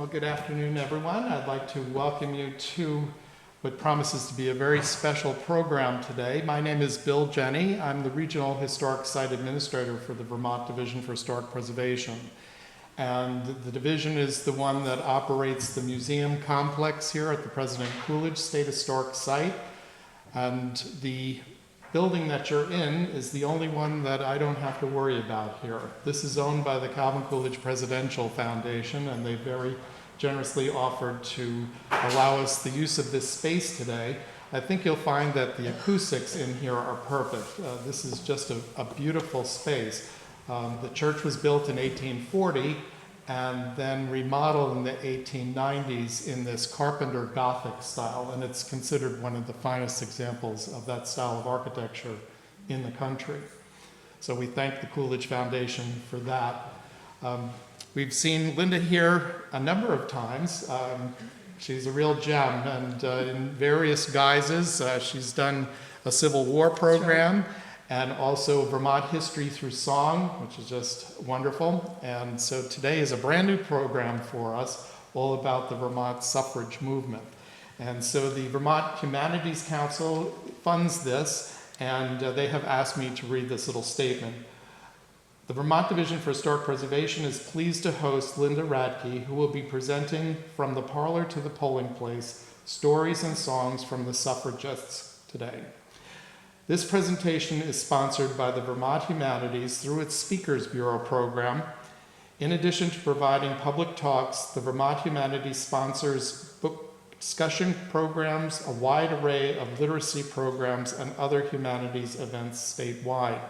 Well, good afternoon, everyone. I'd like to welcome you to what promises to be a very special program today. My name is Bill Jenny. I'm the Regional Historic Site Administrator for the Vermont Division for Historic Preservation. And the division is the one that operates the museum complex here at the President Coolidge State Historic Site. And the building that you're in is the only one that I don't have to worry about here. This is owned by the Calvin Coolidge Presidential Foundation, and they very generously offered to allow us the use of this space today. I think you'll find that the acoustics in here are perfect. This is just a beautiful space. The church was built in 1840 and then remodeled in the 1890s in this Carpenter Gothic style, and it's considered one of the finest examples of that style of architecture in the country. So we thank the Coolidge Foundation for that. We've seen Linda here a number of times. She's a real gem, and in various guises. She's done a Civil War program, and also Vermont History Through Song, which is just wonderful. And so today is a brand new program for us, all about the Vermont suffrage movement. And so the Vermont Humanities Council funds this, and they have asked me to read this little statement. The Vermont Division for Historic Preservation is pleased to host Linda RADTKE, who will be presenting From the Parlor to the Polling Place, Stories and Songs from the Suffragists today. This presentation is sponsored by the Vermont Humanities through its Speakers Bureau program. In addition to providing public talks, the Vermont Humanities sponsors book discussion programs, a wide array of literacy programs, and other humanities events statewide.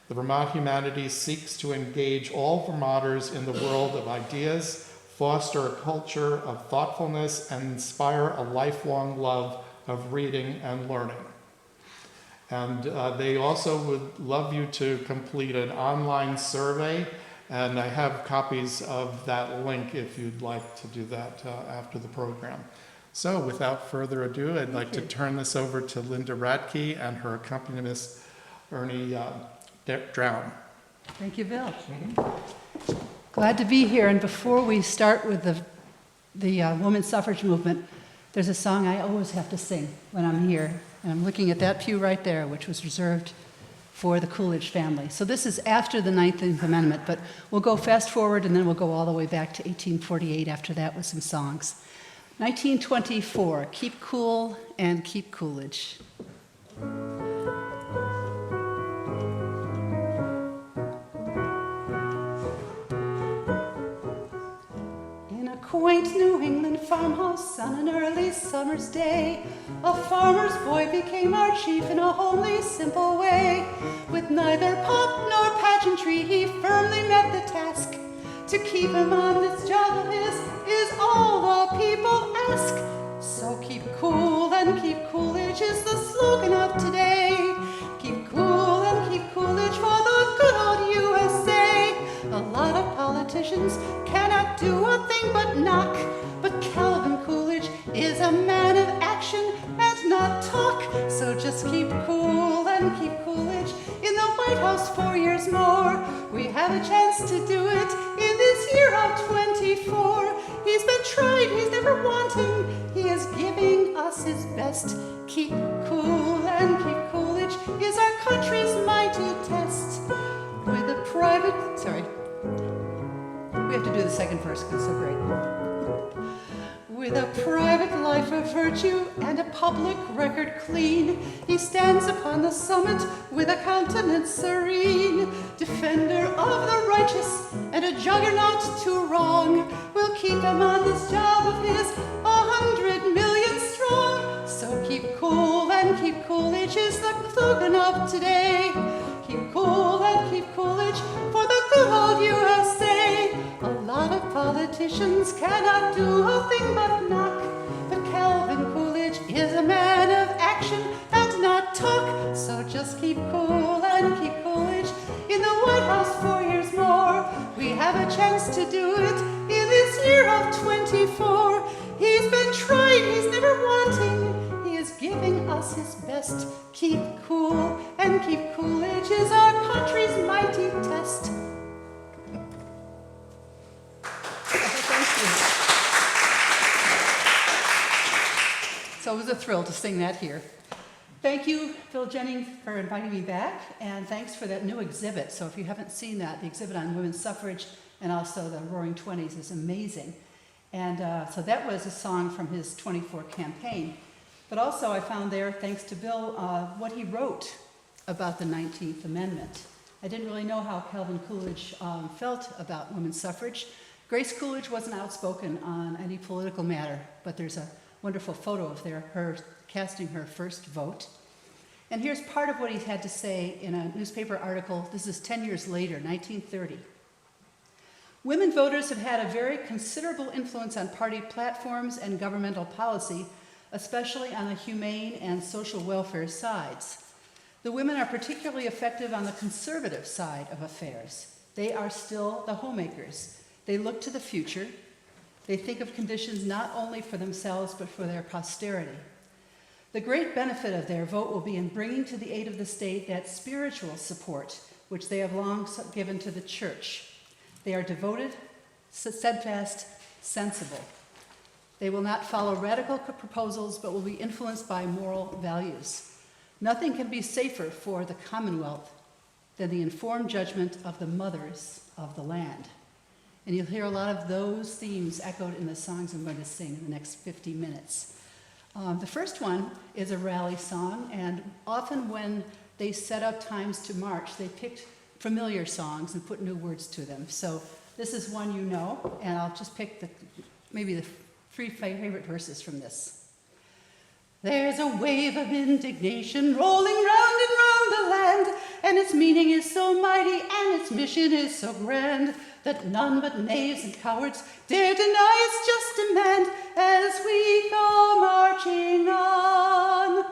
The Vermont Humanities seeks to engage all Vermonters in the world of ideas, foster a culture of thoughtfulness, and inspire a lifelong love of reading and learning. And they also would love you to complete an online survey, and I have copies of that link if you'd like to do that after the program. So without further ado, I'd like to turn this over to Linda RADTKE and her accompanist, Ernie Drown. Thank you, Bill. Glad to be here, and before we start with the women's suffrage movement, there's a song I always have to sing when I'm here. And I'm looking at that pew right there, which was reserved for the Coolidge family. So this is after the 19th Amendment, but we'll go fast forward and then we'll go all the way back to 1848 after that with some songs. 1924, Keep Cool and Keep Coolidge. Quaint New England farmhouse on an early summer's day, a farmer's boy became our chief in a homely, simple way. With neither pomp nor pageantry, he firmly met the task. To keep him on this job of his is all the people ask. So keep cool and keep Coolidge is the slogan of today. Keep cool and keep Coolidge for the good old USA. A lot of politicians cannot do a thing but knock, but Calvin Coolidge is a man of action and not talk. So just keep cool and keep Coolidge in the White House 4 years more. We have a chance to do it in this year of 24. He's been tried, he's never wanting, he is giving us his best. Keep cool and keep Coolidge is our country's mighty test. With a private, we have to do the second verse because it's so great. With a private life of virtue and a public record clean, he stands upon the summit with a countenance serene. Defender of the righteous and a juggernaut to wrong, we'll keep him on this job of his 100 million strong. So keep cool and keep Coolidge is the slogan of today. Keep cool and keep Coolidge for the good old USA. A lot of politicians cannot do a thing but knock, but Calvin Coolidge is a man of action and not talk. So just keep cool and keep Coolidge in the White House 4 years more. We have a chance to do it in this year of 24. He's been tried, he's never wanting, he is giving us his best. Keep cool and keep Coolidge is our country's mighty test. Thank you. so it was a thrill to sing that here. Thank you, Phil Jennings, for inviting me back, and thanks for that new exhibit. So if you haven't seen that, the exhibit on women's suffrage and also the Roaring Twenties is amazing. And so that was a song from his 24 campaign. But also I found there, thanks to Bill, what he wrote about the 19th Amendment. I didn't really know how Calvin Coolidge felt about women's suffrage. Grace Coolidge wasn't outspoken on any political matter, but there's a wonderful photo of her casting her first vote. And here's part of what he had to say in a newspaper article. This is 10 years later, 1930. Women voters have had a very considerable influence on party platforms and governmental policy, especially on the humane and social welfare sides. The women are particularly effective on the conservative side of affairs. They are still the homemakers. They look to the future. They think of conditions not only for themselves, but for their posterity. The great benefit of their vote will be in bringing to the aid of the state that spiritual support which they have long given to the church. They are devoted, steadfast, sensible. They will not follow radical proposals, but will be influenced by moral values. Nothing can be safer for the Commonwealth than the informed judgment of the mothers of the land. And you'll hear a lot of those themes echoed in the songs I'm going to sing in the next 50 minutes. The first one is a rally song, and often when they set up times to march, they picked familiar songs and put new words to them. So this is one you know, and I'll just pick maybe the 3 favorite verses from this. There's a wave of indignation rolling round and round the land, and its meaning is so mighty and its mission is so grand that none but knaves and cowards dare deny its just demand as we go marching on.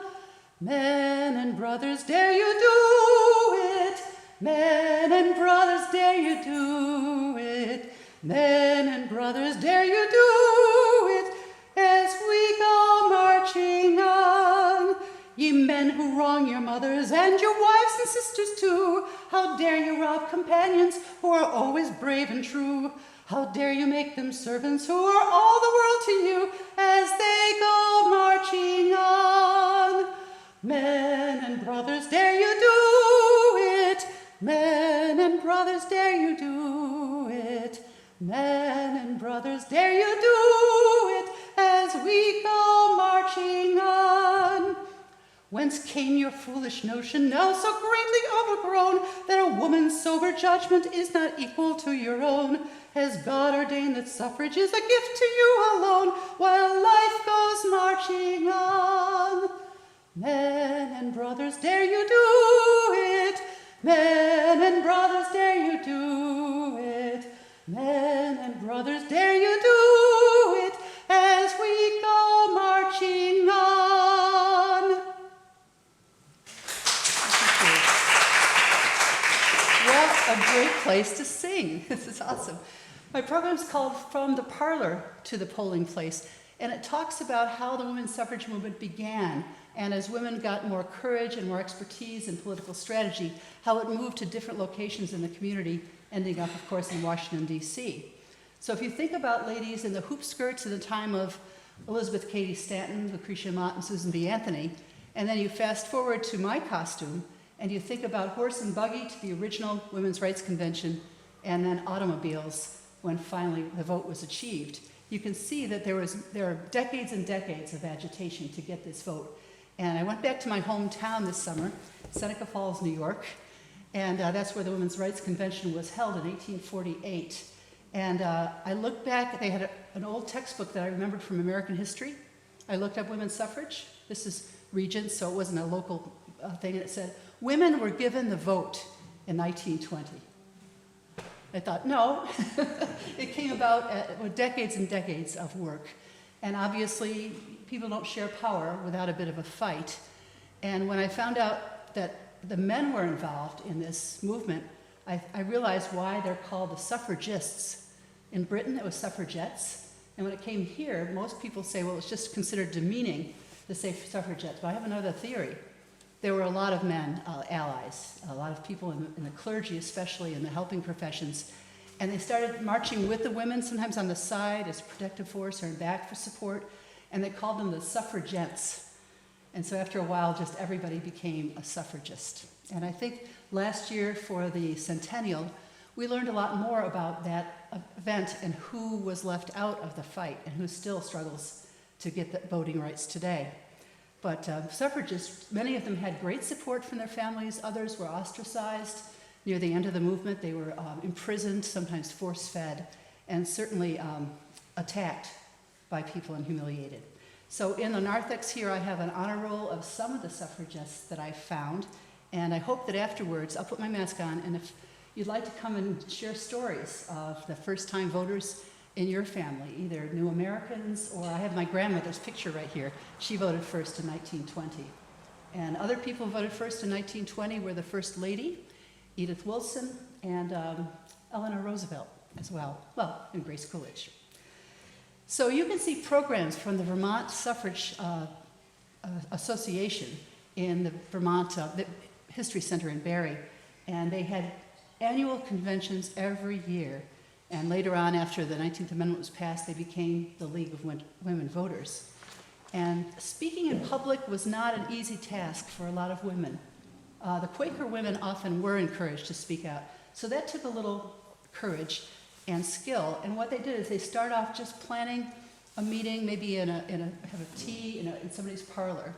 Men and brothers, dare you do it? Men and brothers, dare you do it? Men and brothers, dare you do it? As we go marching on. Ye men who wrong your mothers and your wives and sisters too, how dare you rob companions who are always brave and true? How dare you make them servants who are all the world to you as they go marching on? Men and brothers, dare you do it? Men and brothers, dare you do it? Men and brothers, dare you do it as we go marching on? Whence came your foolish notion, now so greatly overgrown, that a woman's sober judgment is not equal to your own? Has God ordained that suffrage is a gift to you alone, while life goes marching on? Men and brothers, dare you do it? Men and brothers, dare you do it? Men and brothers, dare you do it as we go marching on? What a great place to sing. This is awesome. My program is called From the Parlor to the Polling Place, and it talks about how the women's suffrage movement began, and as women got more courage and more expertise in political strategy, how it moved to different locations in the community, ending up, of course, in Washington, D.C. So if you think about ladies in the hoop skirts in the time of Elizabeth Cady Stanton, Lucretia Mott, and Susan B. Anthony, and then you fast forward to my costume, and you think about horse and buggy to the original Women's Rights Convention, and then automobiles when finally the vote was achieved, you can see that there are decades and decades of agitation to get this vote. And I went back to my hometown this summer, Seneca Falls, New York, and that's where the Women's Rights Convention was held in 1848. And I looked back, they had an old textbook that I remembered from American history. I looked up women's suffrage. This is Regents, so it wasn't a local thing, and it said, women were given the vote in 1920. I thought, no, it came about with decades and decades of work. And obviously, people don't share power without a bit of a fight. And when I found out that the men were involved in this movement, I realized why they're called the suffragists. In Britain, it was suffragettes. And when it came here, most people say, well, it's just considered demeaning to say suffragettes. But I have another theory. There were a lot of men allies, a lot of people in the clergy, especially in the helping professions. And they started marching with the women, sometimes on the side as a protective force or in back for support. and they called them the suffragettes. And so after a while, just everybody became a suffragist. And I think last year for the centennial, we learned a lot more about that event and who was left out of the fight and who still struggles to get the voting rights today. But suffragists, many of them had great support from their families. Others were ostracized. Near the end of the movement, they were imprisoned, sometimes force-fed, and certainly attacked by people and humiliated. So in the narthex here, I have an honor roll of some of the suffragists that I found, and I hope that afterwards, I'll put my mask on, and if you'd like to come and share stories of the first-time voters in your family, either new Americans, or I have my grandmother's picture right here. She voted first in 1920. And other people who voted first in 1920 were the First Lady, Edith Wilson, and Eleanor Roosevelt as well, and Grace Coolidge. So you can see programs from the Vermont Suffrage Association in the Vermont History Center in Barre, and they had annual conventions every year. And later on, after the 19th Amendment was passed, they became the League of Women Voters. And speaking in public was not an easy task for a lot of women. The Quaker women often were encouraged to speak out. So that took a little courage and skill. And what they did is they start off just planning a meeting, maybe have a tea in somebody's parlor.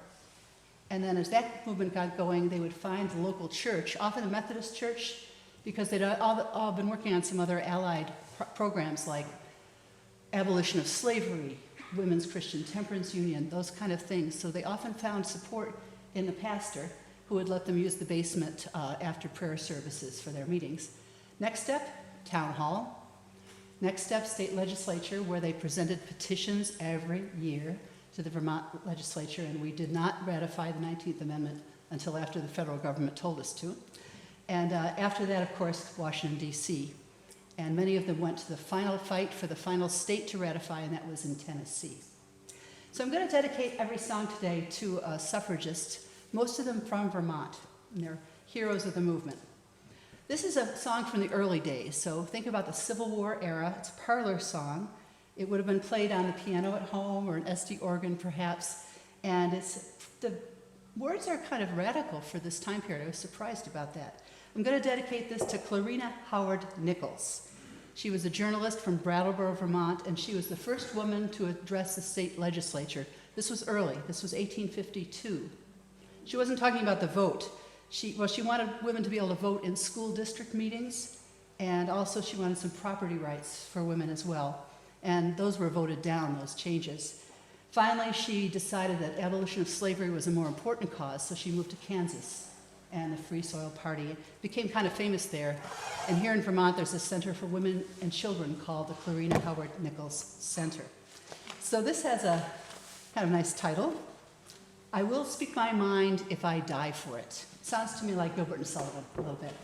And then as that movement got going, they would find the local church, often the Methodist church, because they'd all been working on some other allied programs like abolition of slavery, Women's Christian Temperance Union, those kind of things. So they often found support in the pastor who would let them use the basement after prayer services for their meetings. Next step, town hall. Next step, state legislature, where they presented petitions every year to the Vermont legislature, and we did not ratify the 19th Amendment until after the federal government told us to. And after that, of course, Washington, D.C. And many of them went to the final fight for the final state to ratify, and that was in Tennessee. So I'm going to dedicate every song today to a suffragist, most of them from Vermont, and they're heroes of the movement. This is a song from the early days, so think about the Civil War era. It's a parlor song. It would have been played on the piano at home or an SD organ, perhaps, and the words are kind of radical for this time period. I was surprised about that. I'm going to dedicate this to Clarina Howard Nichols. She was a journalist from Brattleboro, Vermont, and she was the first woman to address the state legislature. This was early. This was 1852. She wasn't talking about the vote. She wanted women to be able to vote in school district meetings, and also she wanted some property rights for women as well. And those were voted down, those changes. Finally, she decided that abolition of slavery was a more important cause, so she moved to Kansas. And the Free Soil Party became kind of famous there. And here in Vermont, there's a center for women and children called the Clarina Howard Nichols Center. So this has a kind of nice title. I will speak my mind if I die for it. Sounds to me like Gilbert and Sullivan a little bit.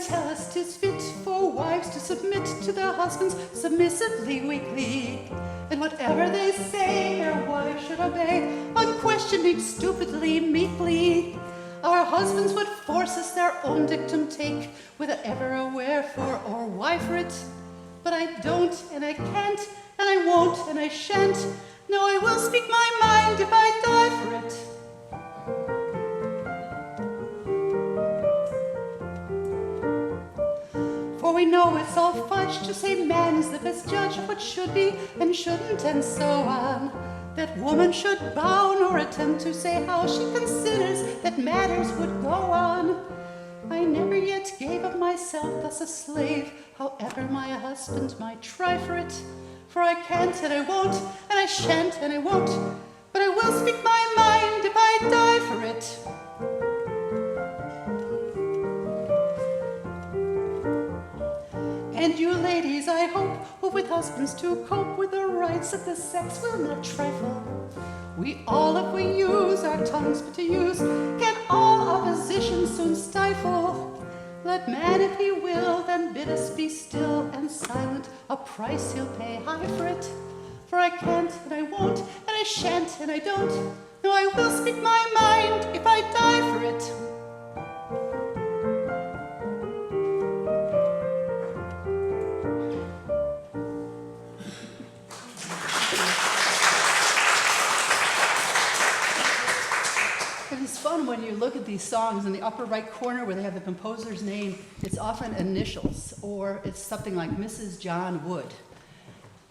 Tell us 'tis fit for wives to submit to their husbands submissively, weakly. And whatever they say, their wives should obey, unquestioning, stupidly, meekly. Our husbands would force us their own dictum take, whether ever a wherefore or why for it. But I don't, and I can't, and I won't, and I shan't. No, I will speak my mind if I die for it. For we know it's all fudge to say man is the best judge of what should be and shouldn't and so on. That woman should bow nor attempt to say how she considers that matters would go on. I never yet gave of myself thus a slave, however my husband might try for it. For I can't and I won't, and I shan't and I won't, but I will speak my mind if I die for it. And you ladies, I hope, who with husbands to cope with the rights of the sex will not trifle. We all, if we use our tongues but to use, can all opposition soon stifle. Let man, if he will, then bid us be still and silent, a price he'll pay high for it. For I can't, and I won't, and I shan't and I don't. No, I will speak my mind if I die for it. It is fun when you look at these songs in the upper right corner where they have the composer's name. It's often initials, or it's something like Mrs. John Wood.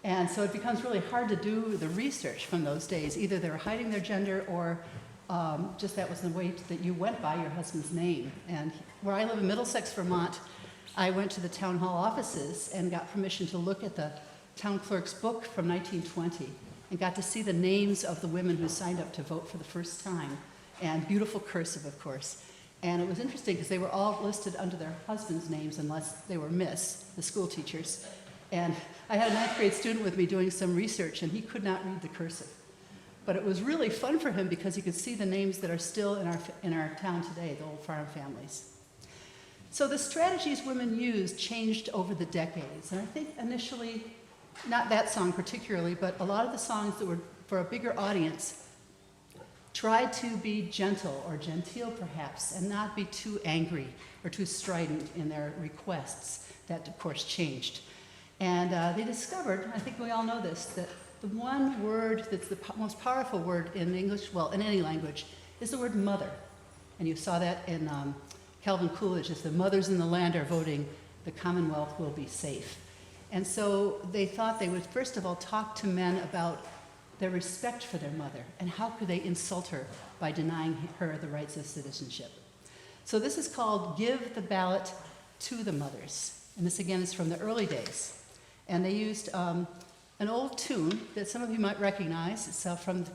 And so it becomes really hard to do the research from those days. Either they were hiding their gender or just that was the way that you went by your husband's name. And where I live in Middlesex, Vermont, I went to the town hall offices and got permission to look at the town clerk's book from 1920 and got to see the names of the women who signed up to vote for the first time. And beautiful cursive, of course. And it was interesting because they were all listed under their husbands' names unless they were Miss, the school teachers. And I had a ninth grade student with me doing some research, and he could not read the cursive. But it was really fun for him because he could see the names that are still in our town today, the old farm families. So the strategies women used changed over the decades. And I think initially, not that song particularly, but a lot of the songs that were for a bigger audience tried to be gentle or genteel perhaps, and not be too angry or too strident in their requests. That, of course, changed. And they discovered, I think we all know this, that the one word that's the most powerful word in English, well, in any language, is the word mother. And you saw that in Calvin Coolidge, as the mothers in the land are voting, the Commonwealth will be safe. And so they thought they would first of all talk to men about their respect for their mother, and how could they insult her by denying her the rights of citizenship. So this is called Give the Ballot to the Mothers. And this again is from the early days. And they used an old tune that some of you might recognize. It's from the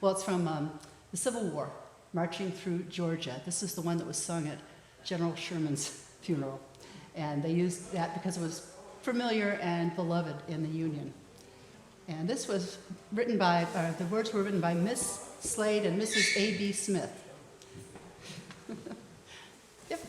it's from the Civil War, Marching Through Georgia. This is the one that was sung at General Sherman's funeral. And they used that because it was familiar and beloved in the Union. And this was written by, the words were written by Miss Slade and Mrs. A.B. Smith. Yep.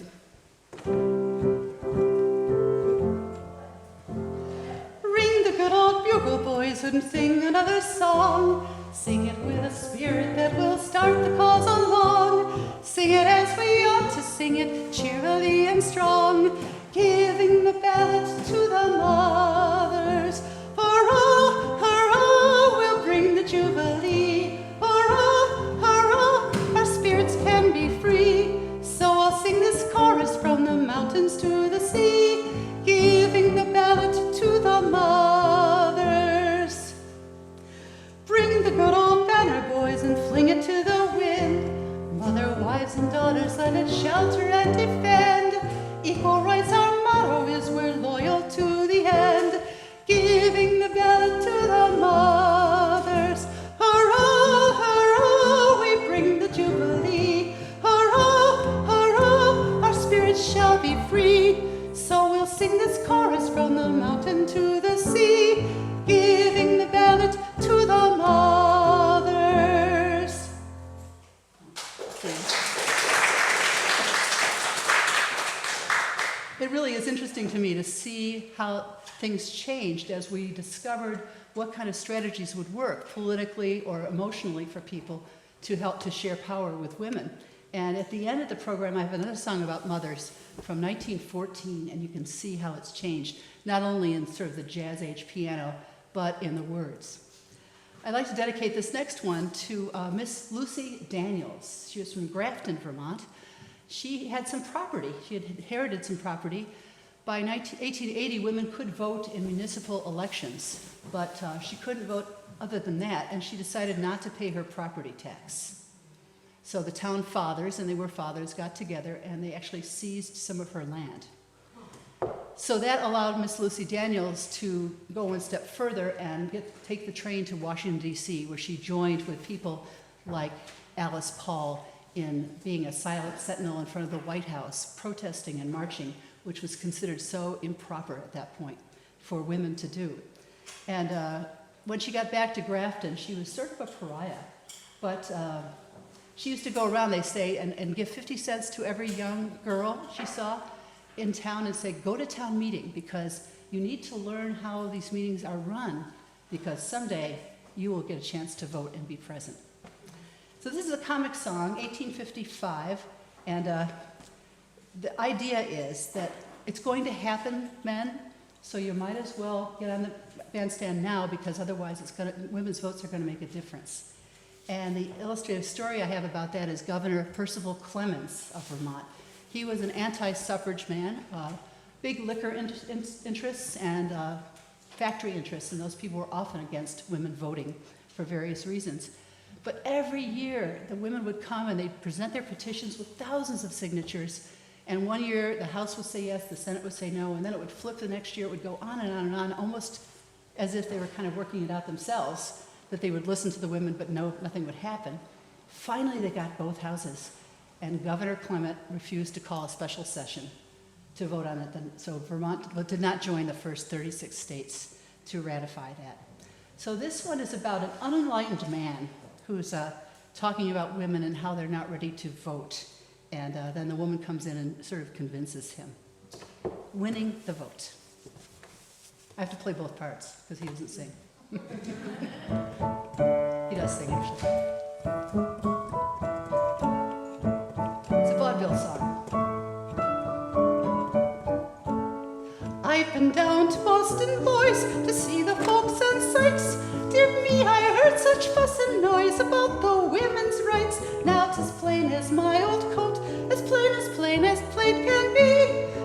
Ring the good old bugle, boys, and sing another song. Sing it with a spirit that will start the cause along. Sing it as we ought to sing it, cheerily and strong. Giving the ballot to the mothers. Hurrah, hurrah, we'll bring the Jubilee. Hurrah, hurrah, our spirits can be free. So I'll sing this chorus from the mountains to the sea, giving the ballot to the mothers. Bring the good old banner, boys, and fling it to the wind. Mother, wives, and daughters, let it shelter and defend. Equal rights, our motto is we're loyal to the end. Giving the ballot to the mothers. Hurrah, hurrah, we bring the Jubilee. Hurrah, hurrah, our spirits shall be free. So we'll sing this chorus from the mountain to the sea, giving the ballot to the mothers. It really is interesting to me to see how things changed as we discovered what kind of strategies would work politically or emotionally for people to help to share power with women. And at the end of the program, I have another song about mothers from 1914, and you can see how it's changed, not only in sort of the jazz age piano, but in the words. I'd like to dedicate this next one to Miss Lucy Daniels. She was from Grafton, Vermont. She had some property. She had inherited some property. By 1880, women could vote in municipal elections, but she couldn't vote other than that, and she decided not to pay her property tax. So the town fathers, and they were fathers, got together, and they actually seized some of her land. So that allowed Miss Lucy Daniels to go one step further and take the train to Washington, D.C., where she joined with people like Alice Paul in being a silent sentinel in front of the White House, protesting and marching, which was considered so improper at that point for women to do. And when she got back to Grafton, she was sort of a pariah. But she used to go around, they say, and give 50 cents to every young girl she saw in town and say, go to town meeting because you need to learn how these meetings are run because someday you will get a chance to vote and be present. So this is a comic song, 1855, and the idea is that it's going to happen, men, so you might as well get on the bandstand now, because otherwise women's votes are going to make a difference. And the illustrative story I have about that is Governor Percival Clemens of Vermont. He was an anti-suffrage man, big liquor interests and factory interests, and those people were often against women voting for various reasons. But every year, the women would come and they'd present their petitions with thousands of signatures. And one year, the House would say yes, the Senate would say no, and then it would flip the next year. It would go on and on and on, almost as if they were kind of working it out themselves, that they would listen to the women, but nothing would happen. Finally, they got both houses, and Governor Clement refused to call a special session to vote on it. So Vermont did not join the first 36 states to ratify that. So this one is about an unenlightened man who's talking about women and how they're not ready to vote. And then the woman comes in and sort of convinces him. Winning the vote. I have to play both parts because he doesn't sing. He does sing, actually. It's a vaudeville song. I've been down to Boston, boys, to see the folks and sights. Dear me, I heard such fuss and noise about the women's rights. Now 'tis plain as my old coat, as plain as plain can be,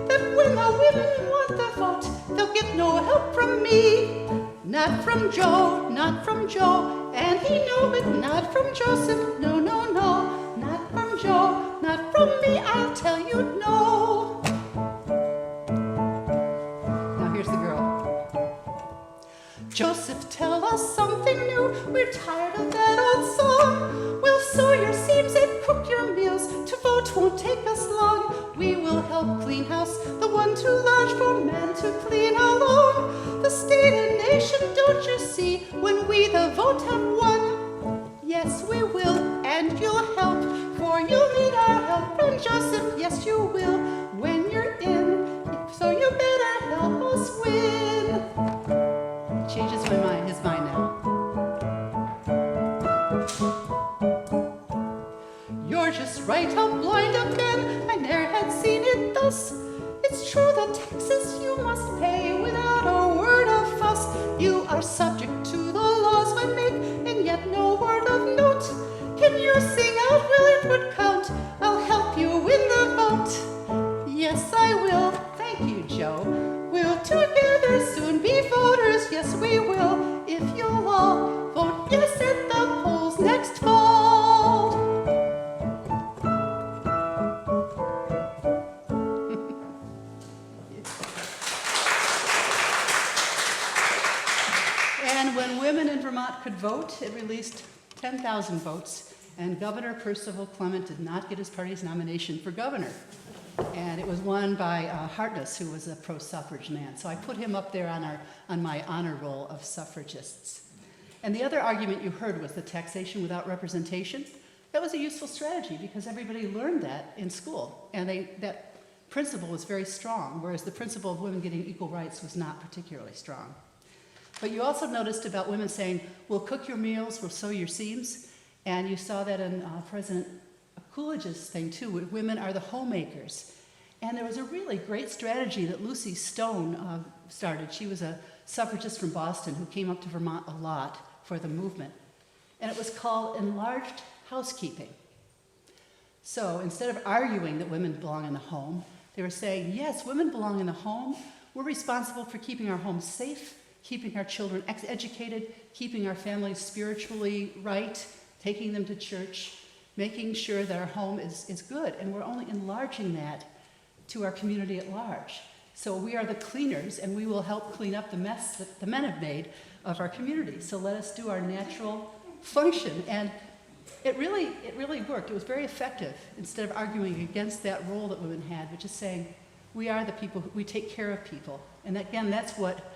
that when the women want the vote, they'll get no help from me. Not from Joe, and he knew it, not from Joseph, no, no, no. Not from Joe, not from me, I'll tell you no. Now here's the girl. Joseph, tell us something new, we're tired of that old song. We'll sew your seams and cook your meals, to vote won't take us long. We will help clean house, the one too large for man to clean alone. The state and nation, don't you see, when we the vote have won? Yes, we will, and you'll help, for you'll need our help. And Joseph, yes, you will, when you're in, so you better help us win. Changes his mind now. You're just right, how blind of men, I ne'er had seen it thus. It's true the taxes you must pay without a word of fuss. You are subject to the laws I make, and yet no word of note. Can you sing out, will it would count? I'll help you win the vote. Yes, I will, thank you, Joe. We'll together soon be voters, yes we will, if you'll all vote yes at the polls next fall. And when women in Vermont could vote, it released 10,000 votes, and Governor Percival Clement did not get his party's nomination for governor. And it was won by Hartness, who was a pro-suffrage man. So I put him up there on my honor roll of suffragists. And the other argument you heard was the taxation without representation. That was a useful strategy because everybody learned that in school. And that principle was very strong, whereas the principle of women getting equal rights was not particularly strong. But you also noticed about women saying, we'll cook your meals, we'll sew your seams. And you saw that in President Coolidge's thing too, where women are the homemakers. And there was a really great strategy that Lucy Stone started. She was a suffragist from Boston who came up to Vermont a lot for the movement. And it was called enlarged housekeeping. So instead of arguing that women belong in the home, they were saying, yes, women belong in the home. We're responsible for keeping our homes safe, keeping our children educated, keeping our families spiritually right, taking them to church, making sure that our home is good, and we're only enlarging that to our community at large. So we are the cleaners, and we will help clean up the mess that the men have made of our community. So let us do our natural function. And it really worked. It was very effective, instead of arguing against that role that women had, but just saying, we are the people, we take care of people. And again, that's what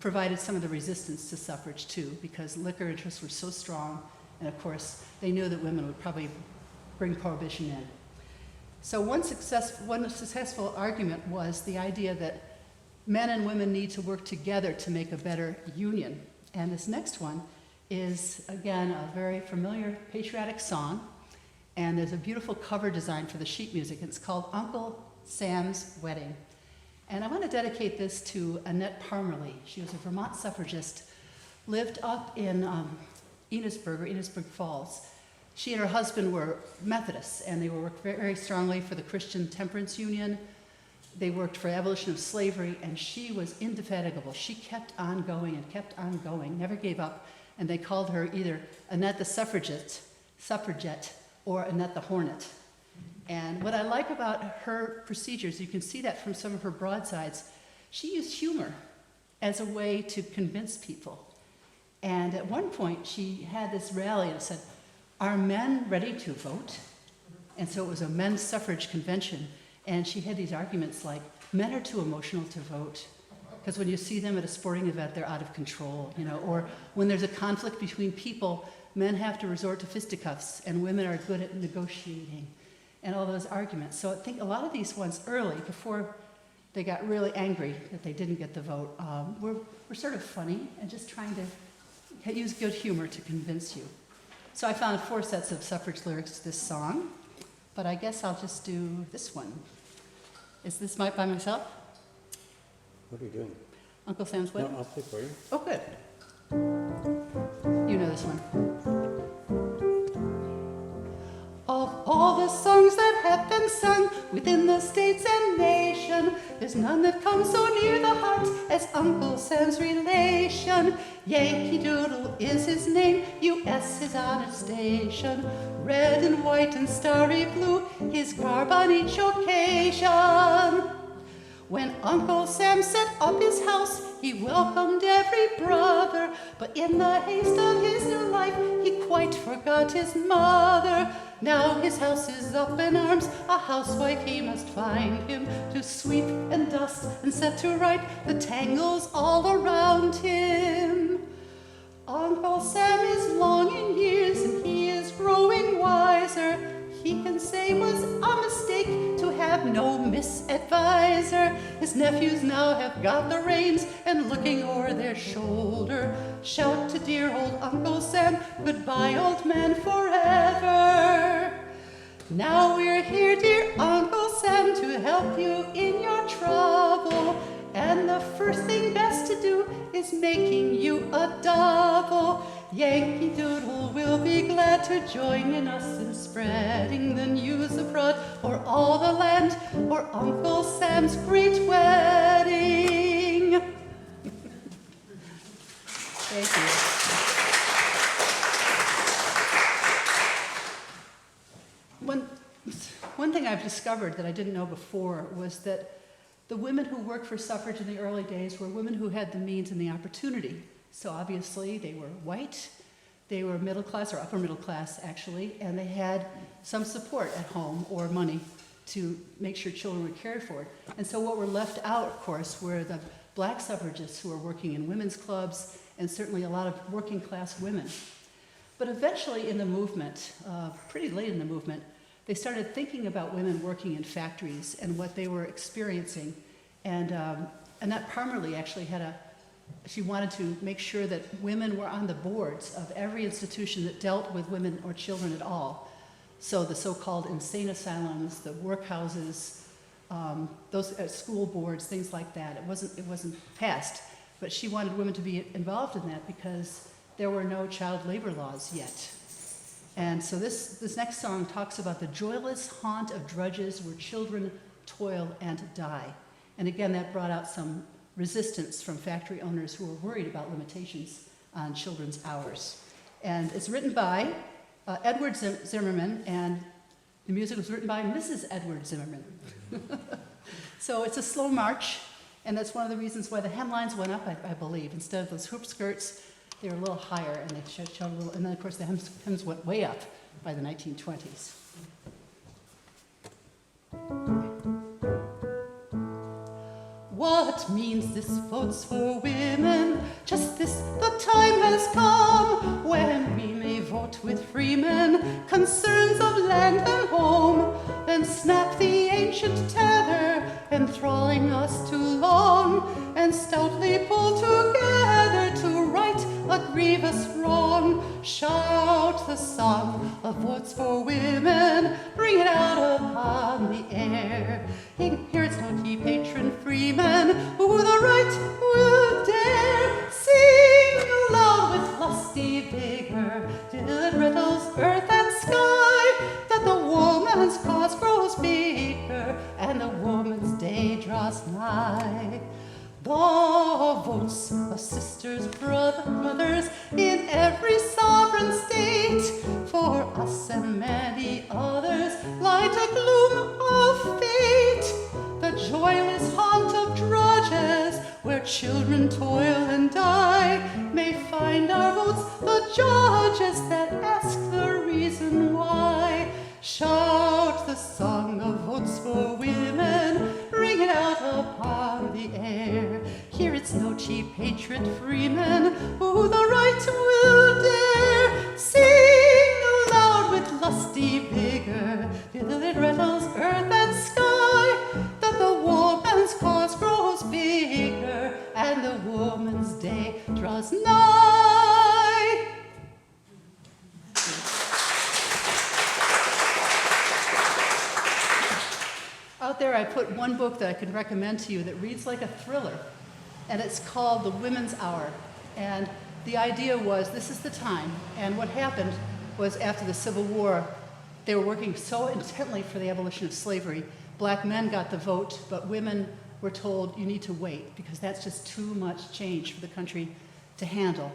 provided some of the resistance to suffrage too, because liquor interests were so strong. And of course, they knew that women would probably bring prohibition in. So one successful argument was the idea that men and women need to work together to make a better union. And this next one is, again, a very familiar patriotic song. And there's a beautiful cover design for the sheet music. It's called Uncle Sam's Wedding. And I want to dedicate this to Annette Parmerly. She was a Vermont suffragist, lived up in Enosburg Falls. She and her husband were Methodists, and they worked very strongly for the Christian Temperance Union. They worked for abolition of slavery, and she was indefatigable. She kept on going, never gave up, and they called her either Annette the Suffragette, or Annette the Hornet. And what I like about her procedures, you can see that from some of her broadsides, she used humor as a way to convince people. And at one point, she had this rally and said, "Are men ready to vote?" And so it was a men's suffrage convention. And she had these arguments like, men are too emotional to vote. Because when you see them at a sporting event, they're out of control, you know. Or when there's a conflict between people, men have to resort to fisticuffs, and women are good at negotiating, and all those arguments. So I think a lot of these ones early, before they got really angry that they didn't get the vote, were sort of funny and just trying to use good humor to convince you. So I found 4 sets of suffrage lyrics to this song, but I guess I'll just do this one. Is this by myself? What are you doing? Uncle Sam's Wedding? No, I'll play for you. Oh, good. You know this one. Of all the songs that have been sung within the states and nation, there's none that comes so near the heart as Uncle Sam's relation. Yankee Doodle is his name, U.S. his honor station. Red and white and starry blue, his garb on each occasion. When Uncle Sam set up his house, he welcomed every brother, but in the haste of his new life, he quite forgot his mother. Now his house is up in arms, a housewife he must find him, to sweep and dust and set to right the tangles all around him. Uncle Sam is long in years, and he is growing wiser. He can say it was a mistake to have no misadvisor. His nephews now have got the reins, and looking o'er their shoulder, shout to dear old Uncle Sam, goodbye, old man, forever. Now we're here, dear Uncle Sam, to help you in your trouble. And the first thing best to do is making you a double. Yankee Doodle will be glad to join in us in spreading the news abroad o'er all the land for Uncle Sam's great wedding. Thank you. One thing I've discovered that I didn't know before was that the women who worked for suffrage in the early days were women who had the means and the opportunity. So obviously they were white, they were middle class or upper middle class actually, and they had some support at home or money to make sure children were cared for. And so what were left out, of course, were the black suffragists who were working in women's clubs and certainly a lot of working class women. But eventually in the movement, pretty late in the movement, they started thinking about women working in factories and what they were experiencing. And Annette Parmerly actually she wanted to make sure that women were on the boards of every institution that dealt with women or children at all. So the so-called insane asylums, the workhouses, those school boards, things like that. It wasn't passed, but she wanted women to be involved in that because there were no child labor laws yet. And so this next song talks about the joyless haunt of drudges where children toil and die. And again, that brought out some resistance from factory owners who were worried about limitations on children's hours. And it's written by Edward Zimmerman, and the music was written by Mrs. Edward Zimmerman. So it's a slow march, and that's one of the reasons why the hemlines went up, I believe. Instead of those hoop skirts, they were a little higher, and they showed a little, and then of course the hems went way up by the 1920s. What means this votes for women? Just this, the time has come when we may vote with freemen, concerns of land and home, then snap the ancient tether, enthralling us too long, and stoutly pull together to right a grievous us wrong. Shout the song of votes for women, bring it out upon the air. Here it's no tea patron freemen, who the right will dare. Sing aloud with lusty vigor, till it rattles earth and sky, that the woman's cause grows bigger, and the woman's day draws nigh. The votes of sisters, brothers in every sovereign state, for us and many others, light a gloom of fate. The joyless haunt of drudges, where children toil and die, may find our votes the judges that ask the reason why. Shout the song of votes for women, ring it out upon the air. Here it's no cheap hatred freemen, who the right will dare. Sing aloud with lusty vigor, till it rattles earth and sky, that the woman's cause grows bigger, and the woman's day draws nigh. Out there I put one book that I can recommend to you that reads like a thriller, and it's called The Women's Hour. And the idea was, this is the time, and what happened was after the Civil War, they were working so intently for the abolition of slavery. Black men got the vote, but women were told, you need to wait, because that's just too much change for the country to handle.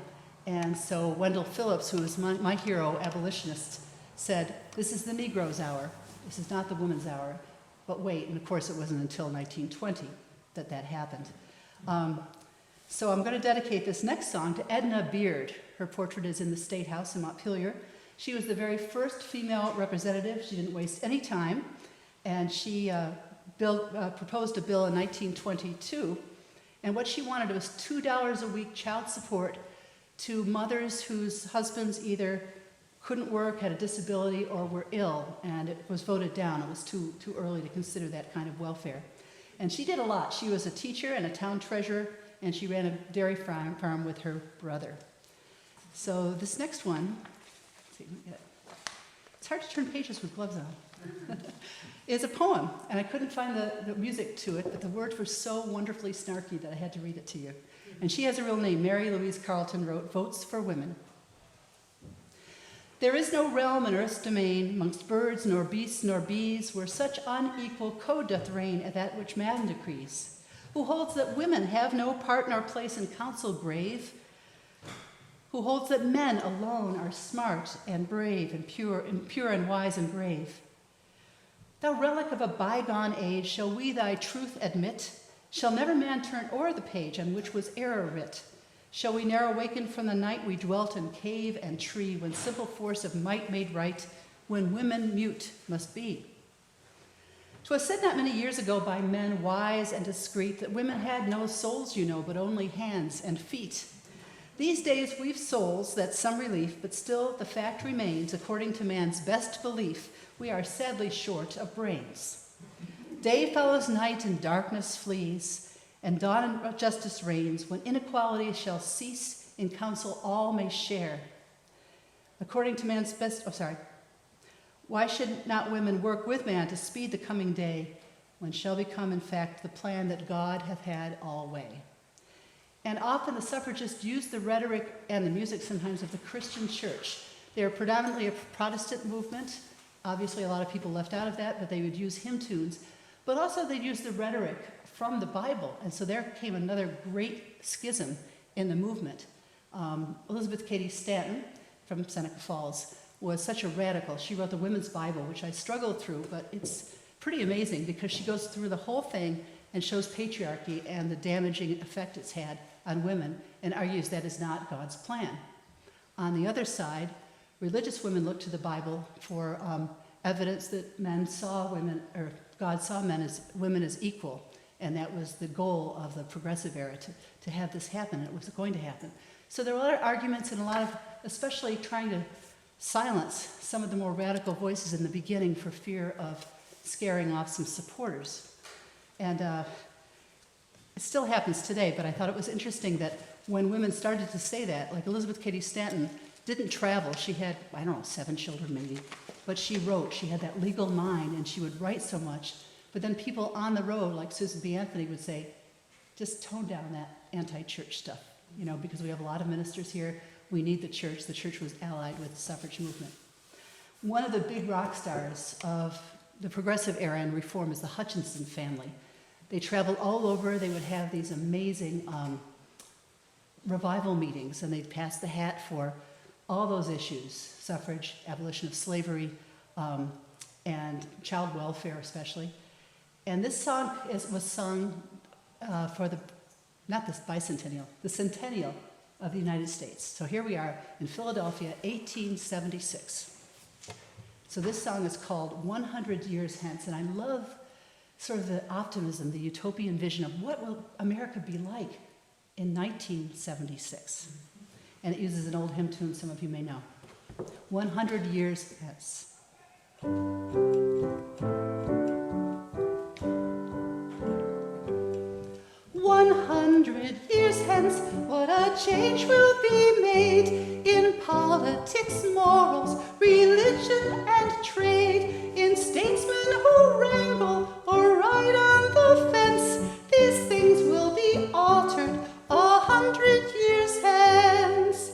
And so Wendell Phillips, who was my hero, abolitionist, said, this is the Negro's hour. This is not the woman's hour. But wait, and of course it wasn't until 1920 that that happened. So I'm going to dedicate this next song to Edna Beard. Her portrait is in the State House in Montpelier. She was the very first female representative. She didn't waste any time, and she proposed a bill in 1922. And what she wanted was $2 a week child support to mothers whose husbands either couldn't work, had a disability, or were ill, and it was voted down. It was too early to consider that kind of welfare. And she did a lot. She was a teacher and a town treasurer, and she ran a dairy farm with her brother. So this next one, let's see, it's hard to turn pages with gloves on, is a poem, and I couldn't find the music to it, but the words were so wonderfully snarky that I had to read it to you. And she has a real name. Mary Louise Carleton wrote Votes for Women. There is no realm in earth's domain, mongst birds, nor beasts, nor bees, where such unequal code doth reign at that which man decrees, who holds that women have no part nor place in council grave, who holds that men alone are smart and brave and pure and wise and brave. Thou relic of a bygone age, shall we thy truth admit? Shall never man turn o'er the page on which was error writ? Shall we ne'er awaken from the night we dwelt in cave and tree, when simple force of might made right, when women mute must be? 'Twas said not many years ago by men wise and discreet that women had no souls, you know, but only hands and feet. These days we've souls, that's some relief, but still the fact remains, according to man's best belief, we are sadly short of brains. Day follows night and darkness flees, and dawn and justice reigns, when inequality shall cease, in council all may share. According to man's best, why should not women work with man to speed the coming day, when shall become in fact the plan that God hath had alway? And often the suffragists use the rhetoric and the music sometimes of the Christian church. They are predominantly a Protestant movement. Obviously a lot of people left out of that, but they would use hymn tunes. But also they'd use the rhetoric from the Bible. And so there came another great schism in the movement. Elizabeth Cady Stanton from Seneca Falls was such a radical. She wrote the Women's Bible, which I struggled through, but it's pretty amazing because she goes through the whole thing and shows patriarchy and the damaging effect it's had on women and argues that is not God's plan. On the other side, religious women look to the Bible for evidence that men saw women, or God saw women as equal, and that was the goal of the progressive era, to have this happen. It was going to happen. So there were a lot of arguments and a lot of, especially trying to silence some of the more radical voices in the beginning for fear of scaring off some supporters. And it still happens today, but I thought it was interesting that when women started to say that, like Elizabeth Cady Stanton didn't travel. She had, I don't know, 7 children maybe, but she wrote. She had that legal mind, and she would write so much. But then people on the road, like Susan B. Anthony, would say, just tone down that anti-church stuff, you know, because we have a lot of ministers here. We need the church. The church was allied with the suffrage movement. One of the big rock stars of the progressive era in reform is the Hutchinson family. They traveled all over. They would have these amazing revival meetings, and they'd pass the hat for all those issues: suffrage, abolition of slavery, and child welfare especially. And this song was sung for the, not the bicentennial, the centennial of the United States. So here we are in Philadelphia, 1876. So this song is called 100 Years Hence, and I love sort of the optimism, the utopian vision of what will America be like in 1976. And it uses an old hymn tune some of you may know. 100 Years Hence. 100 years hence, what a change will be made in politics, morals, religion, and trade, in statesmen who wrangle or ride on the fence. These things will be altered 100 years hence.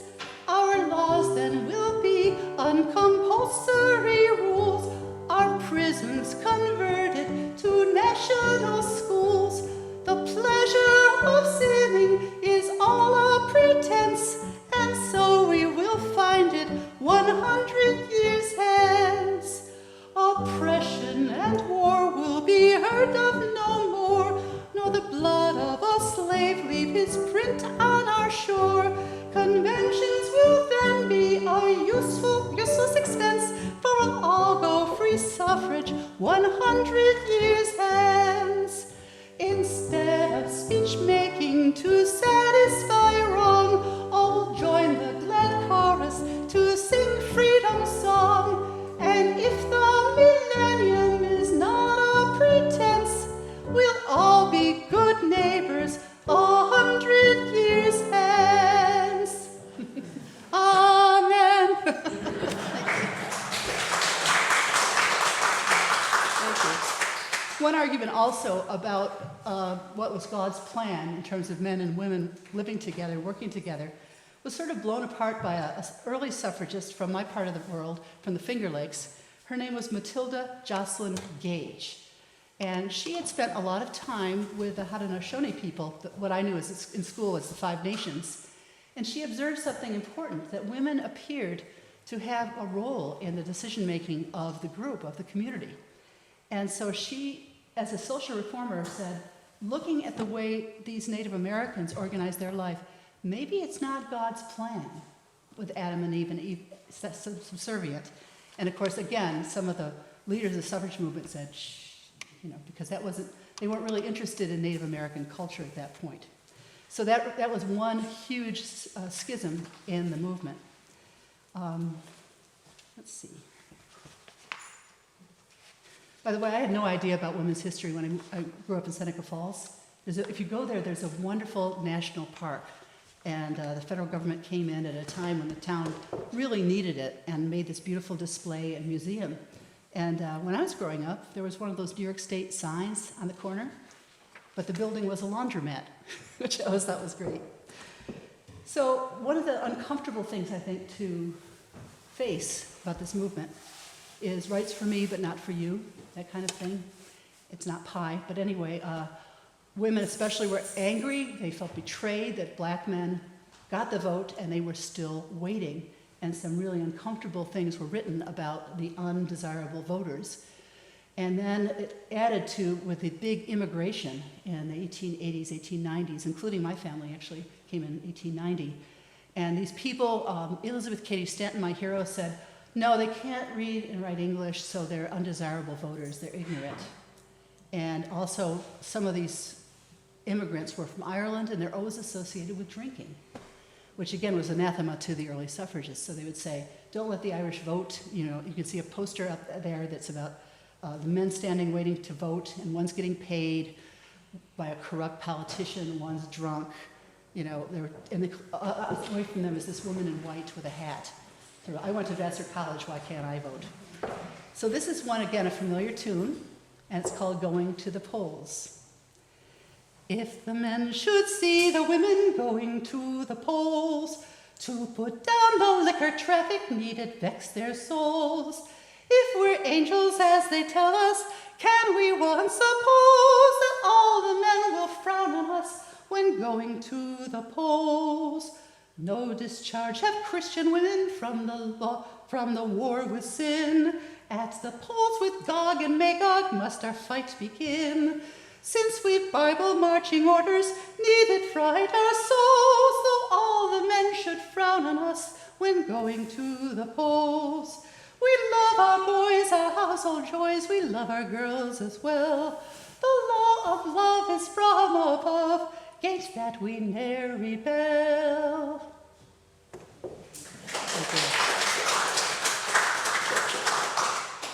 Our laws then will be uncompulsory rules, our prisons converted to national schools. The pleasure of sinning is all a pretense, and so we will find it 100 years hence. Oppression and war will be heard of no more, nor the blood of a slave leave his print on our shore. Conventions will then be a useless expense, for we'll all go free suffrage 100 years hence. Instead of speech-making to satisfy wrong, all join the glad chorus to sing freedom's song. And if the millennium is not a pretense, we'll all be good neighbors 100 years hence. Amen. Thank you. One argument also about what was God's plan in terms of men and women living together, working together, was sort of blown apart by an early suffragist from my part of the world, from the Finger Lakes. Her name was Matilda Jocelyn Gage. And she had spent a lot of time with the Haudenosaunee people, what I knew as in school as the Five Nations. And she observed something important, that women appeared to have a role in the decision-making of the group, of the community. And so she, as a social reformer, said, looking at the way these Native Americans organized their life, maybe it's not God's plan with Adam and Eve and Eve subservient. And of course, again, some of the leaders of the suffrage movement said, shh, you know, because they weren't really interested in Native American culture at that point. So that was one huge schism in the movement. Let's see. By the way, I had no idea about women's history when I grew up in Seneca Falls. If you go there, there's a wonderful national park. And the federal government came in at a time when the town really needed it and made this beautiful display and museum. And when I was growing up, there was one of those New York State signs on the corner, but the building was a laundromat, which I always thought was great. So one of the uncomfortable things, I think, to face about this movement is rights for me but not for you, that kind of thing. It's not pie, but anyway, women especially were angry. They felt betrayed that black men got the vote and they were still waiting. And some really uncomfortable things were written about the undesirable voters. And then it added to, with the big immigration in the 1880s, 1890s, including my family actually came in 1890. And these people, Elizabeth Cady Stanton, my hero, said, no, they can't read and write English, so they're undesirable voters, they're ignorant. And also, some of these immigrants were from Ireland, and they're always associated with drinking, which again was anathema to the early suffragists. So they would say, don't let the Irish vote. You know, you can see a poster up there that's about the men standing waiting to vote, and one's getting paid by a corrupt politician, one's drunk. You know, they were, and away from them is this woman in white with a hat. So I went to Vassar College, why can't I vote? So this is one, again, a familiar tune, and it's called Going to the Polls. If the men should see the women going to the polls, to put down the liquor traffic, need it vex their souls. If we're angels, as they tell us, can we once suppose that all the men will frown on us when going to the polls? No discharge have Christian women from the war with sin. At the polls with Gog and Magog must our fight begin. Since we've Bible marching orders, need it fright our souls, though all the men should frown on us when going to the polls. We love our boys, our household joys, we love our girls as well. The law of love is from above, gainst that we ne'er rebel.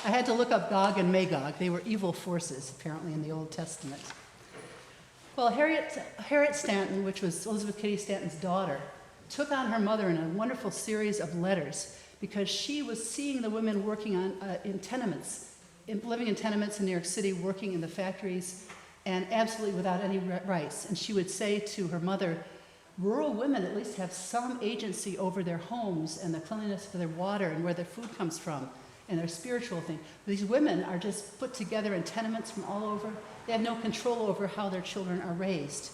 I had to look up Gog and Magog. They were evil forces, apparently, in the Old Testament. Well, Harriet Stanton, which was Elizabeth Cady Stanton's daughter, took on her mother in a wonderful series of letters because she was seeing the women working in tenements, living in tenements in New York City, working in the factories, and absolutely without any rights. And she would say to her mother, rural women at least have some agency over their homes and the cleanliness of their water and where their food comes from and their spiritual thing. These women are just put together in tenements from all over. They have no control over how their children are raised.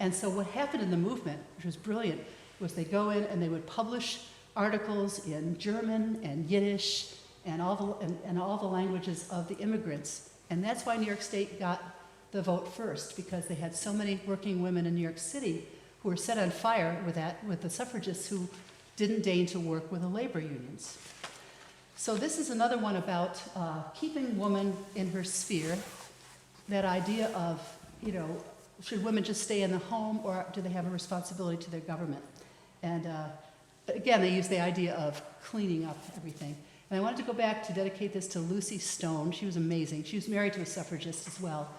And so what happened in the movement, which was brilliant, was they go in and they would publish articles in German and Yiddish and all the languages of the immigrants. And that's why New York State got the vote first, because they had so many working women in New York City who were set on fire with the suffragists who didn't deign to work with the labor unions. So this is another one about keeping woman in her sphere, that idea of, you know, should women just stay in the home or do they have a responsibility to their government? And again, they use the idea of cleaning up everything. And I wanted to go back to dedicate this to Lucy Stone. She was amazing. She was married to a suffragist as well.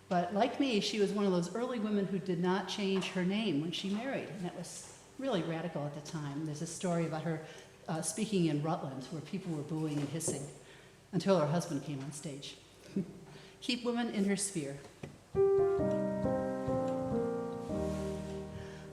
But like me, she was one of those early women who did not change her name when she married. And that was really radical at the time. There's a story about her speaking in Rutland where people were booing and hissing until her husband came on stage. Keep women in her sphere.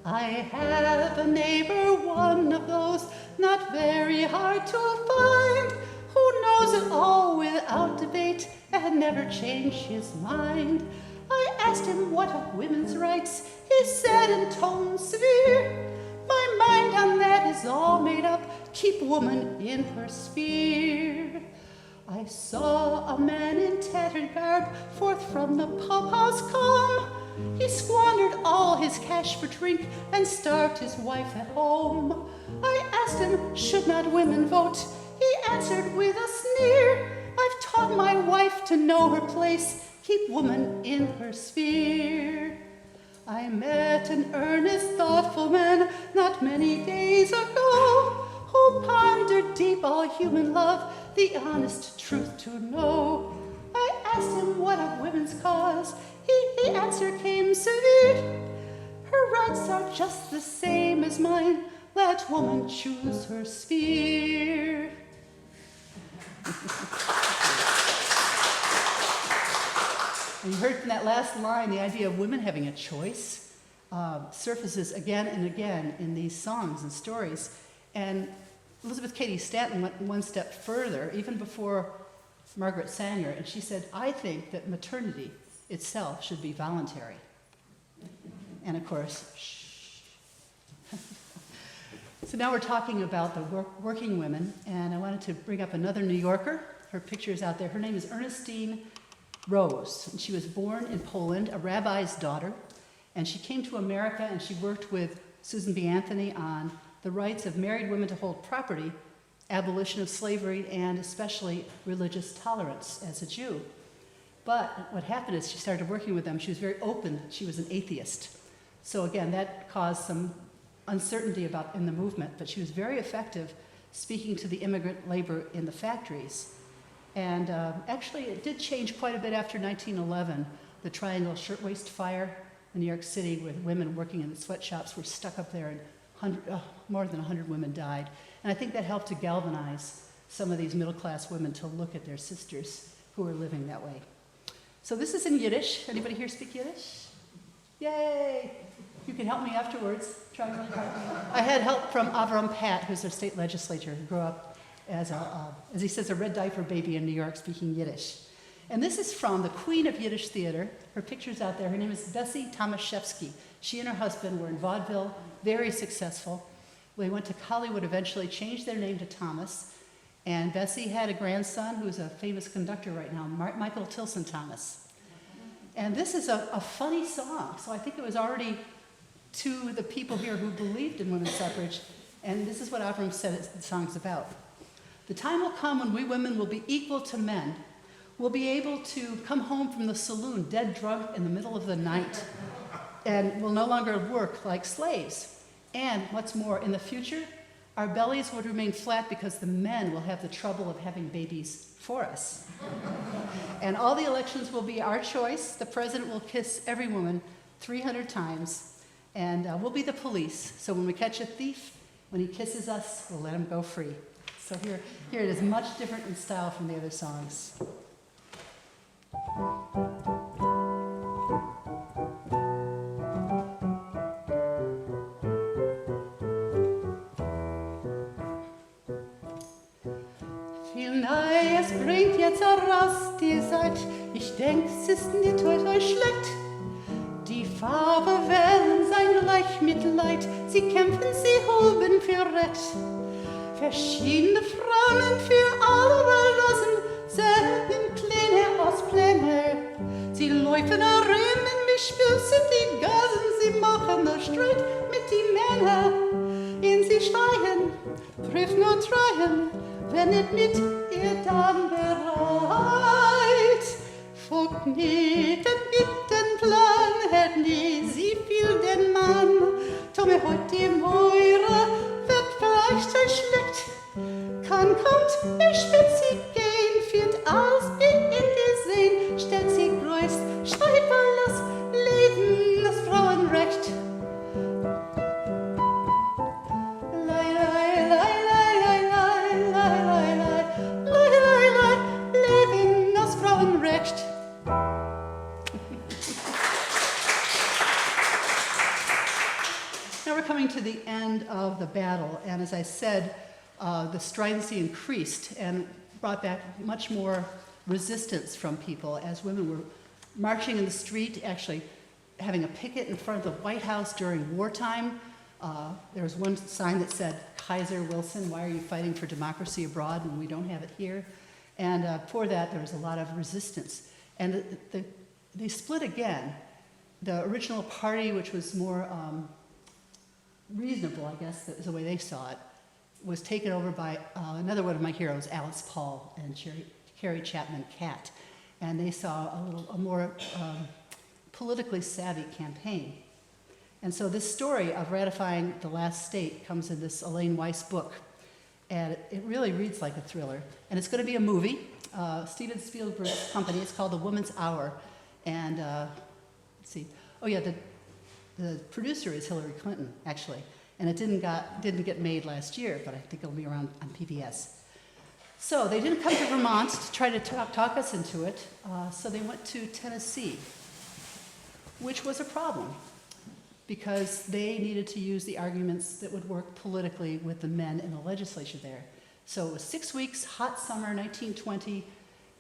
I have a neighbor, one of those not very hard to find, who knows it all without debate and never changed his mind. I asked him what of women's rights, he said in tones severe, my mind on that is all made up, keep woman in her sphere. I saw a man in tattered garb forth from the pub house come. He squandered all his cash for drink and starved his wife at home. I asked him, should not women vote? He answered with a sneer, I've taught my wife to know her place, keep woman in her sphere. I met an earnest, thoughtful man not many days ago, who pondered deep all human love, the honest truth to know. I asked him what of women's cause, the answer came severe. Her rights are just the same as mine, let woman choose her sphere. And you heard from that last line, the idea of women having a choice surfaces again and again in these songs and stories. And Elizabeth Cady Stanton went one step further, even before Margaret Sanger, and she said, I think that maternity itself should be voluntary. And of course, shh. So now we're talking about the working women, and I wanted to bring up another New Yorker. Her picture is out there. Her name is Ernestine Rose, and she was born in Poland, a rabbi's daughter, and she came to America and she worked with Susan B. Anthony on the rights of married women to hold property, abolition of slavery, and especially religious tolerance as a Jew. But what happened is she started working with them. She was very open. She was an atheist. So again, that caused some uncertainty in the movement, but she was very effective speaking to the immigrant labor in the factories. And actually, it did change quite a bit after 1911, the Triangle Shirtwaist Fire, in New York City with women working in the sweatshops were stuck up there, and more than 100 women died. And I think that helped to galvanize some of these middle-class women to look at their sisters who were living that way. So this is in Yiddish. Anybody here speak Yiddish? Yay! You can help me afterwards. Try really hard. I had help from Avram Pat, who's our state legislator, who grew up as he says, a red diaper baby in New York speaking Yiddish. And this is from the queen of Yiddish theater. Her picture's out there. Her name is Bessie Tomaszewski. She and her husband were in vaudeville, very successful. They went to Hollywood eventually, changed their name to Thomas. And Bessie had a grandson who's a famous conductor right now, Michael Tilson Thomas. And this is a funny song. So I think it was already to the people here who believed in women's suffrage. And this is what Avram said the song's about. The time will come when we women will be equal to men. We'll be able to come home from the saloon dead drunk in the middle of the night. And we'll no longer work like slaves. And what's more, in the future, our bellies would remain flat because the men will have the trouble of having babies for us. And all the elections will be our choice. The president will kiss every woman 300 times. And we'll be the police. So when we catch a thief, when he kisses us, we'll let him go free. So here it is, much different in style from the other songs. Viel Neues bringt jetzt heraus die Zeit. Ich denk, es ist nicht euch schlecht. Die Farbe werden sein gleich mit Leid. Sie kämpfen, sie hoben für Recht. Verschiedene Frauen für allerlei Losen, selten kleine aus Pläne. Sie laufen herum wie Spülsen, die Gasen, sie machen Streit mit den Männern. In sie schreien, prüf nur treuen, wenn nicht mit ihr dann bereit. Folgt nicht den Plan, Herr, nie, sie fiel den Mann. Tome heut die Meure, wird vielleicht erschleckt. Kann, kommt, er spät sie gehen, führt alles wie in die Seen, stellt sie größt, schreit alles Leben, das Frauenrecht. Lei, lei, lei, lei, lei, lei, lei, lei, lei, lei, lei, Leben, das Frauenrecht. Now we're coming to the end of the battle, and as I said, the stridency increased and brought back much more resistance from people as women were marching in the street, actually having a picket in front of the White House during wartime. There was one sign that said, Kaiser Wilson, why are you fighting for democracy abroad when we don't have it here? And for that, there was a lot of resistance. And they split again. The original party, which was more reasonable, I guess, that was the way they saw it, was taken over by another one of my heroes, Alice Paul and Carrie Chapman Catt. And they saw a more politically savvy campaign. And so this story of ratifying the last state comes in this Elaine Weiss book. And it really reads like a thriller. And it's going to be a movie. Steven Spielberg's company, it's called The Woman's Hour. And let's see. Oh yeah, the producer is Hillary Clinton, actually. And it didn't get made last year, but I think it'll be around on PBS. So they didn't come to Vermont to try to talk us into it, so they went to Tennessee, which was a problem because they needed to use the arguments that would work politically with the men in the legislature there. So it was 6 weeks, hot summer, 1920,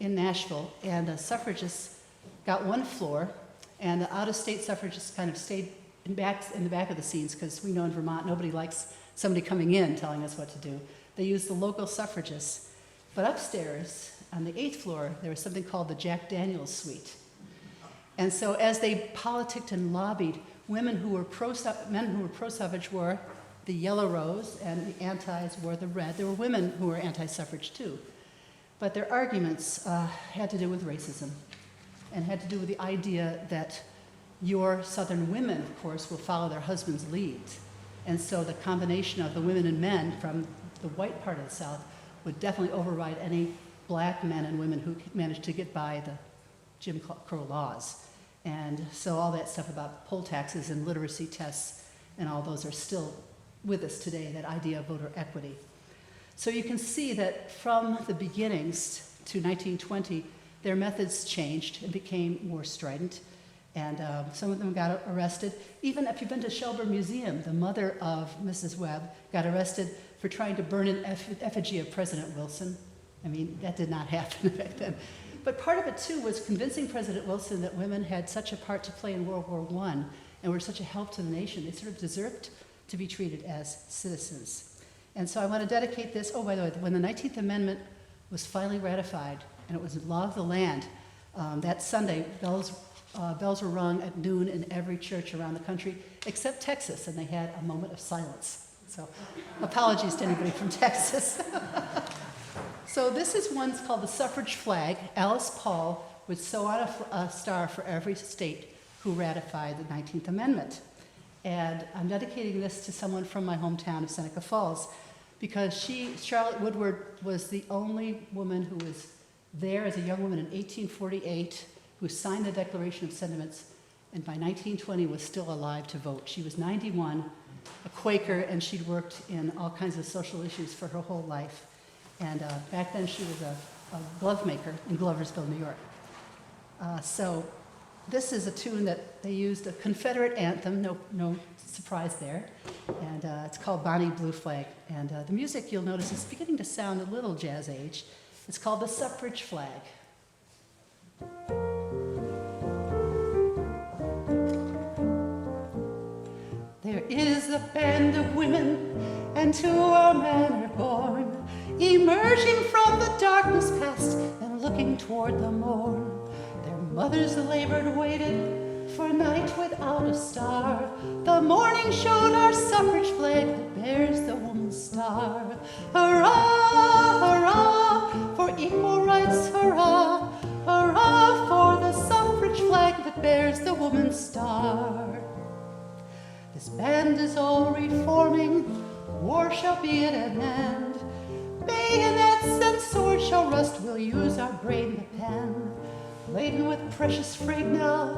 in Nashville, and the suffragists got one floor, and the out-of-state suffragists kind of stayed in the back of the scenes, because we know in Vermont nobody likes somebody coming in telling us what to do. They used the local suffragists. But upstairs, on the 8th floor, there was something called the Jack Daniels Suite. And so as they politicked and lobbied, men who were pro-suffrage wore the yellow rose, and the antis wore the red. There were women who were anti-suffrage too. But their arguments had to do with racism, and had to do with the idea that your Southern women, of course, will follow their husbands' leads. And so the combination of the women and men from the white part of the South would definitely override any black men and women who managed to get by the Jim Crow laws. And so all that stuff about poll taxes and literacy tests and all those are still with us today, that idea of voter equity. So you can see that from the beginnings to 1920, their methods changed and became more strident. And some of them got arrested. Even if you've been to Shelburne Museum, the mother of Mrs. Webb got arrested for trying to burn an effigy of President Wilson. I mean, that did not happen back then. But part of it, too, was convincing President Wilson that women had such a part to play in World War I and were such a help to the nation. They sort of deserved to be treated as citizens. And so I want to dedicate this. Oh, by the way, when the 19th Amendment was finally ratified and it was law of the land, that Sunday, bells were rung at noon in every church around the country, except Texas, and they had a moment of silence. So apologies to anybody from Texas. So this is one called the Suffrage Flag. Alice Paul would sew on a star for every state who ratified the 19th Amendment. And I'm dedicating this to someone from my hometown of Seneca Falls, because Charlotte Woodward, was the only woman who was there as a young woman in 1848 who signed the Declaration of Sentiments, and by 1920 was still alive to vote. She was 91, a Quaker, and she'd worked in all kinds of social issues for her whole life. And back then she was a glove maker in Gloversville, New York. So this is a tune that they used, a Confederate anthem, no surprise there, and it's called Bonnie Blue Flag. And the music, you'll notice, is beginning to sound a little jazz age. It's called the Suffrage Flag. There is a band of women, and to our manor born, emerging from the darkness past and looking toward the morn. Their mothers labored, waited for night without a star. The morning showed our suffrage flag that bears the woman's star. Hurrah, hurrah, for equal rights, hurrah. Hurrah for the suffrage flag that bears the woman's star. This band is all reforming, war shall be at an end. Bayonets and swords shall rust, we'll use our brain, the pen. Laden with precious freight now,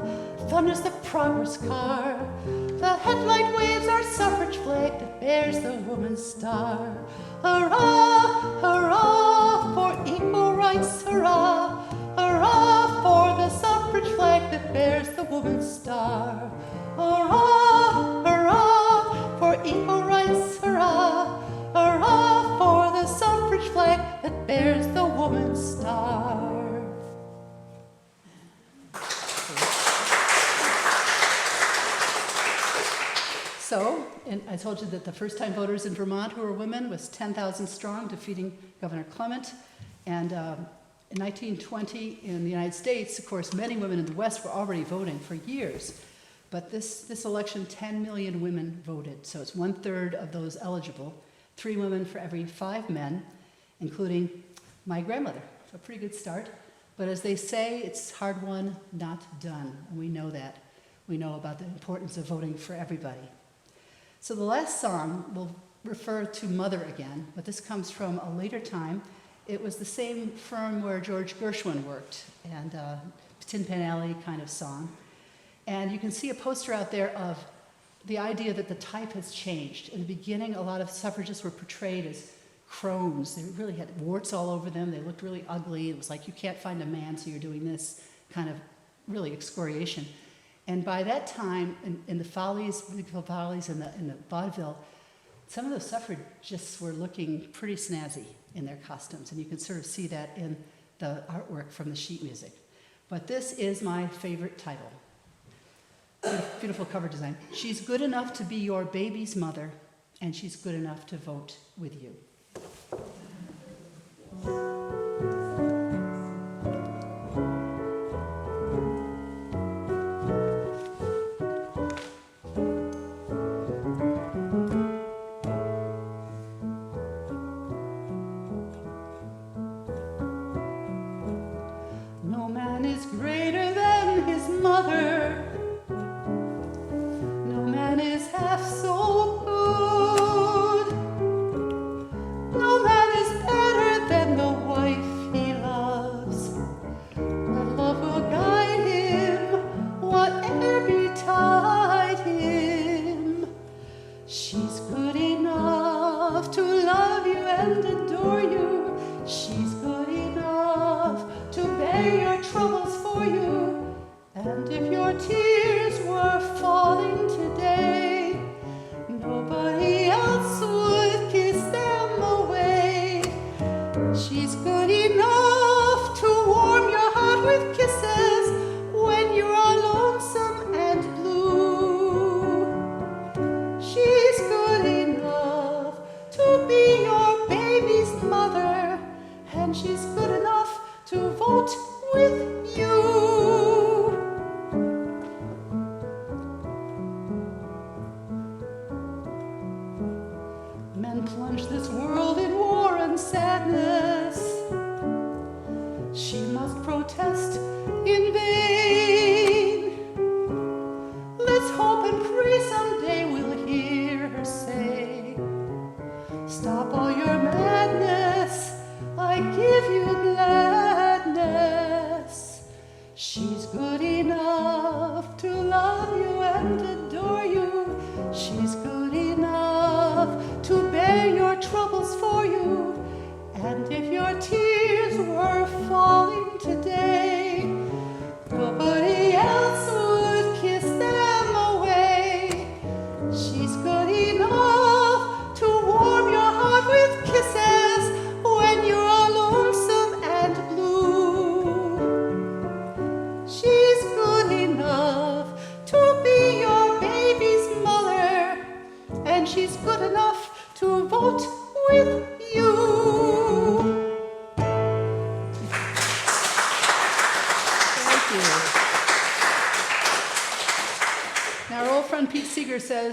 thunders the progress car. The headlight waves our suffrage flag that bears the woman's star. Hurrah, hurrah, for equal rights, hurrah. Hurrah for the suffrage flag that bears the woman's star. Hurrah, hurrah, for equal rights, hurrah. Hurrah for the suffrage flag that bears the woman's star. So, and I told you that the first-time voters in Vermont who were women was 10,000 strong, defeating Governor Clement. And in 1920, in the United States, of course, many women in the West were already voting for years. But this election, 10 million women voted. So it's 1/3 of those eligible. 3 women for every 5 men, including my grandmother. So a pretty good start. But as they say, it's hard won, not done. And we know that. We know about the importance of voting for everybody. So the last song will refer to Mother again, but this comes from a later time. It was the same firm where George Gershwin worked, and Tin Pan Alley kind of song. And you can see a poster out there of the idea that the type has changed. In the beginning, a lot of suffragists were portrayed as crones. They really had warts all over them. They looked really ugly. It was like, you can't find a man, so you're doing this kind of really excoriation. And by that time, in the Follies, Beautiful Follies, in the vaudeville, some of those suffragists were looking pretty snazzy in their costumes, and you can sort of see that in the artwork from the sheet music. But this is my favorite title. Beautiful cover design. She's good enough to be your baby's mother, and she's good enough to vote with you. No man is greater than his mother. No man is half so good.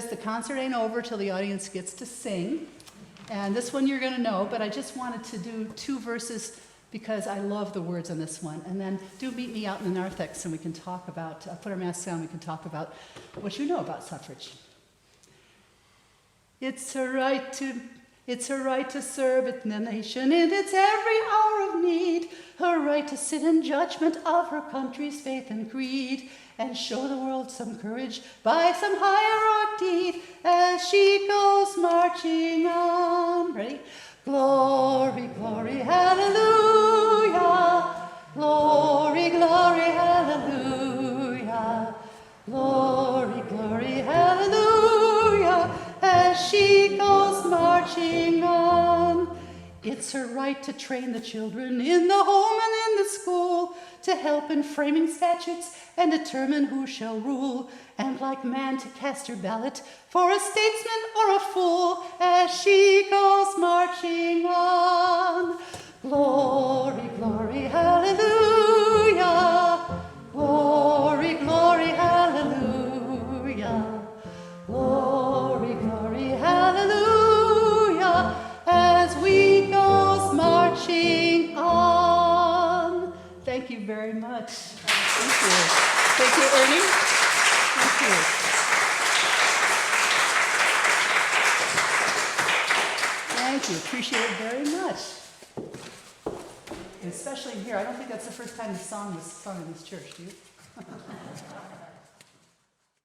because the concert ain't over till the audience gets to sing. And this one you're going to know, but I just wanted to do 2 verses because I love the words on this one. And then do meet me out in the narthex and we can talk about, put our masks on, we can talk about what you know about suffrage. It's a right to serve it, the nation in its every hour of need, her right to sit in judgment of her country's faith and creed, and show the world some courage by some high heroic deed as she goes marching on. Ready? Glory, glory, hallelujah. Glory, glory, hallelujah. Glory, glory, hallelujah. As she goes marching on. It's her right to train the children in the home and in the school, to help in framing statutes and determine who shall rule, and like man to cast her ballot for a statesman or a fool as she goes marching on. Glory, glory, hallelujah. Glory, glory, hallelujah. Glory, glory, hallelujah, as we goes marching on. Thank you very much. Thank you. Thank you, Ernie. Thank you. Thank you. Appreciate it very much. And especially here. I don't think that's the first time the song was sung in this church, do you?